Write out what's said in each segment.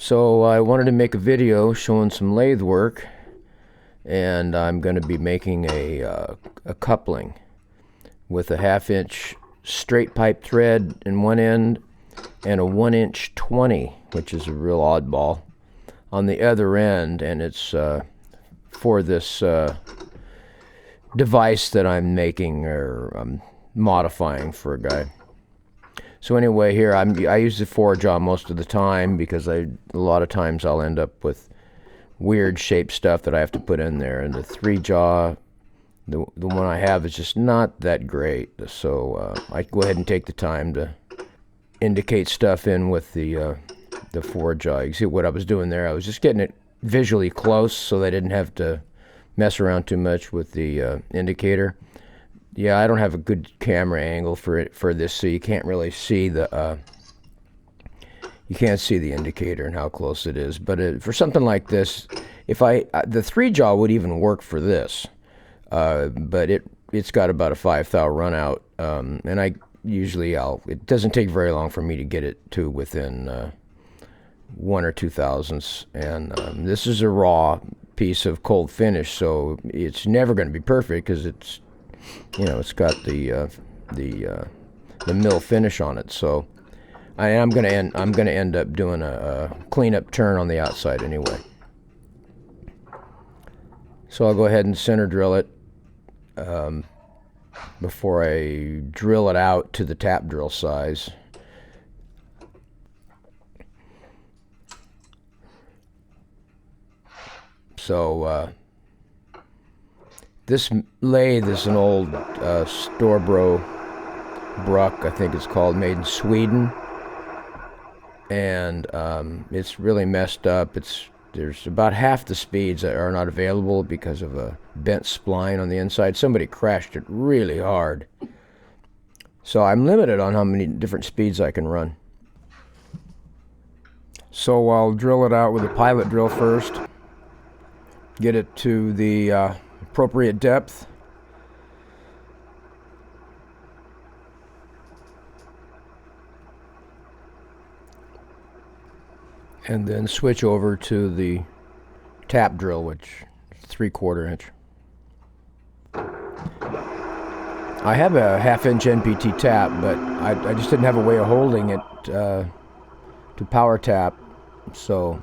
So I wanted to make a video showing some lathe work, and I'm going to be making a coupling with a 1/2 inch straight pipe thread in one end and a 1" 20, which is a real oddball, on the other end, and it's for this device that I'm making or I'm modifying for a guy. So anyway, here I use the 4-jaw most of the time because a lot of times I'll end up with weird shaped stuff that I have to put in there, and the 3-jaw, the one I have, is just not that great. So I go ahead and take the time to indicate stuff in with the 4-jaw. You see what I was doing there? I was just getting it visually close so that I didn't have to mess around too much with the indicator. Yeah, I don't have a good camera angle for this, so you can't really see the indicator and how close it is. But for something like this, if the 3-jaw would even work for this, but it's got about a 5 thou run out, and it doesn't take very long for me to get it to within 1 or 2 thousandths, and this is a raw piece of cold finish, so it's never going to be perfect because it's got the mill finish on it. So I'm gonna end up doing a cleanup turn on the outside anyway. So I'll go ahead and center drill it before I drill it out to the tap drill size. So this lathe is an old Storebro Bruck, I think it's called, made in Sweden, and it's really messed up. There's about half the speeds that are not available because of a bent spline on the inside. Somebody crashed it really hard, so I'm limited on how many different speeds I can run. So I'll drill it out with a pilot drill first, get it to the appropriate depth, and then switch over to the tap drill, which is 3/4 inch. I have a 1/2 inch NPT tap, but I just didn't have a way of holding it to power tap, so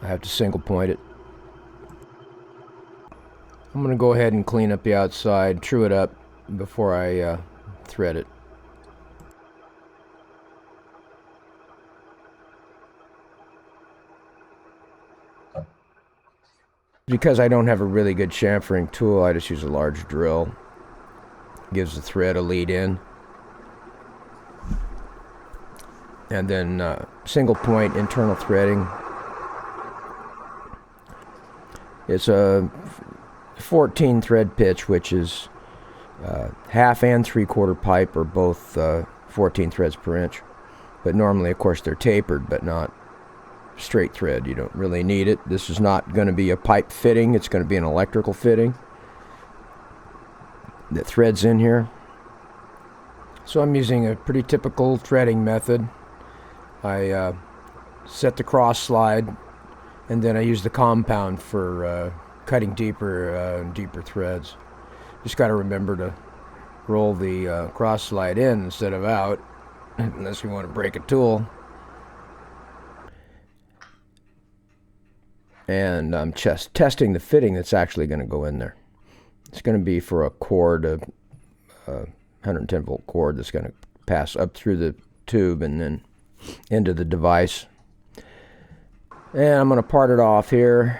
I have to single point it. I'm going to go ahead and clean up the outside, true it up before I thread it. Because I don't have a really good chamfering tool, I just use a large drill. Gives the thread a lead in. And then single point internal threading. It's a 14 thread pitch, which is 1/2 and 3/4 pipe are both 14 threads per inch. But normally, of course, they're tapered, but not straight thread. You don't really need it. This is not going to be a pipe fitting. It's going to be an electrical fitting that threads in here. So I'm using a pretty typical threading method. I set the cross slide, and then I use the compound for cutting deeper threads. Just got to remember to roll the cross slide in instead of out, unless you want to break a tool. And I'm just testing the fitting that's actually going to go in there. It's going to be for a cord, a 110 volt cord that's going to pass up through the tube and then into the device. And I'm going to part it off here.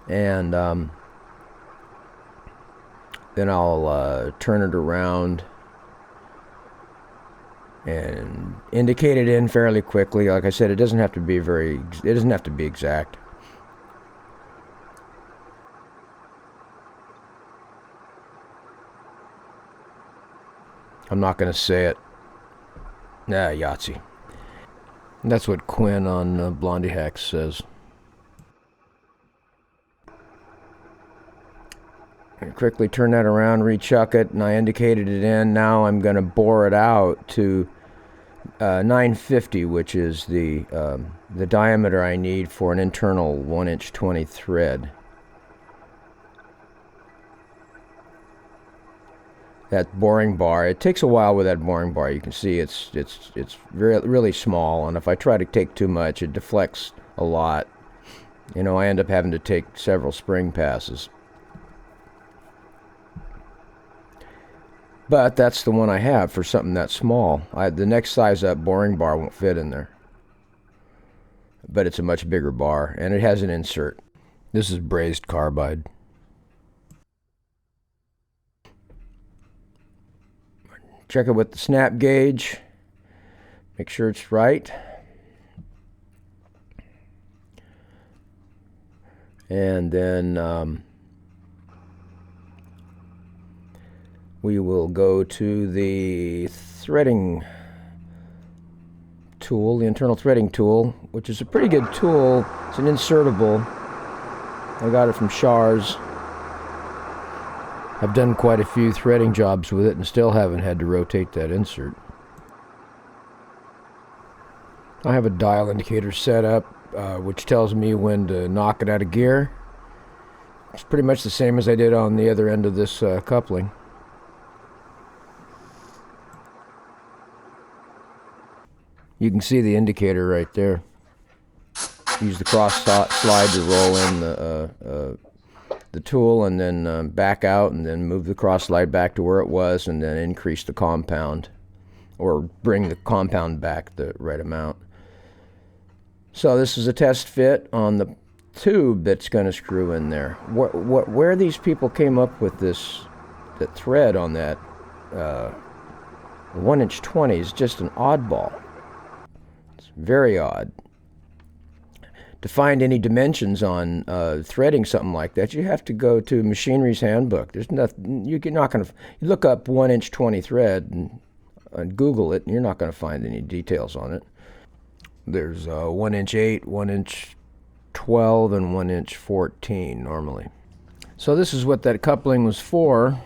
And then I'll turn it around and indicate it in fairly quickly. Like I said, it doesn't have to be exact. I'm not going to say it. Yahtzee. That's what Quinn on Blondie Hacks says. I quickly turn that around, rechuck it, and I indicated it in. Now I'm going to bore it out to 950, which is the diameter I need for an internal 1" 20 thread. That boring bar, it takes a while with that boring bar. You can see it's really small, and if I try to take too much, it deflects a lot. You know, I end up having to take several spring passes. But that's the one I have for something that small. The next size up boring bar won't fit in there. But it's a much bigger bar, and it has an insert. This is brazed carbide. Check it with the snap gauge. Make sure it's right. And then we will go to the threading tool, the internal threading tool, which is a pretty good tool. It's an insertable. I got it from Shars. I've done quite a few threading jobs with it and still haven't had to rotate that insert. I have a dial indicator set up which tells me when to knock it out of gear. It's pretty much the same as I did on the other end of this coupling. You can see the indicator right there. Use the cross slide to roll in the tool, and then back out, and then move the cross slide back to where it was, and then increase the compound, or bring the compound back the right amount. So this is a test fit on the tube that's going to screw in there. Where these people came up with the thread on that 1" 20 is just an oddball. It's very odd. To find any dimensions on threading something like that, you have to go to Machinery's Handbook. There's nothing. You're not going to. You look up 1" 20 thread and Google it, and you're not going to find any details on it. There's 1" 8, 1" 12, and 1" 14 normally. So this is what that coupling was for.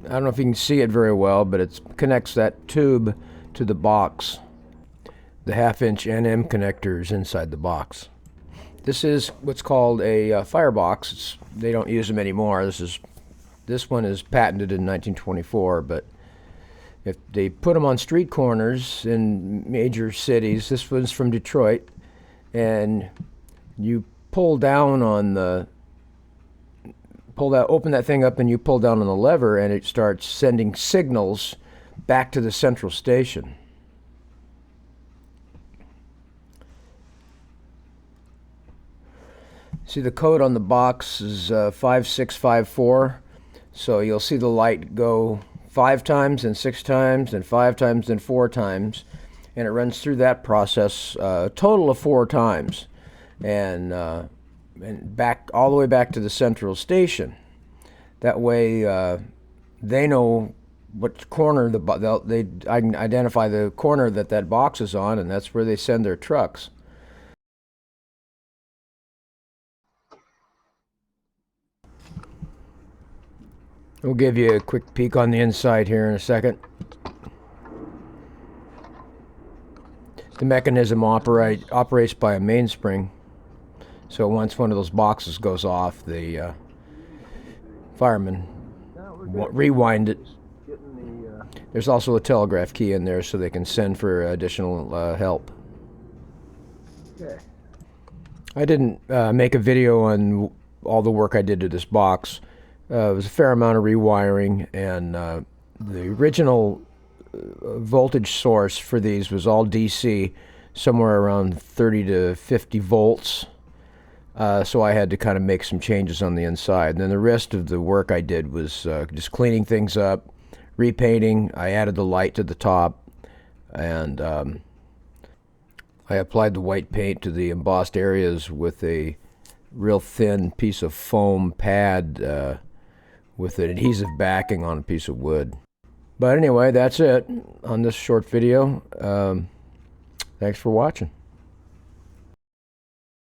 I don't know if you can see it very well, but it connects that tube to the box. The 1/2" NM connector is inside the box. This is what's called a Firebox. They don't use them anymore. This one is patented in 1924, but if they put them on street corners in major cities, this one's from Detroit, and you pull down on open that thing up, and you pull down on the lever, and it starts sending signals back to the central station. See, the code on the box is 5654, so you'll see the light go 5 times and 6 times and 5 times and 4 times, and it runs through that process a total of 4 times, and back all the way back to the central station. That way they know what corner I can identify the corner that box is on, and that's where they send their trucks. We'll give you a quick peek on the inside here in a second. The mechanism operates by a mainspring. So once one of those boxes goes off, the firemen rewind it. There's also a telegraph key in there so they can send for additional help. Okay. I didn't make a video on all the work I did to this box. It was a fair amount of rewiring, and the original voltage source for these was all DC, somewhere around 30 to 50 volts. So I had to kind of make some changes on the inside. And then the rest of the work I did was just cleaning things up, repainting. I added the light to the top, and I applied the white paint to the embossed areas with a real thin piece of foam pad with an adhesive backing on a piece of wood. But anyway, that's it on this short video. Thanks for watching.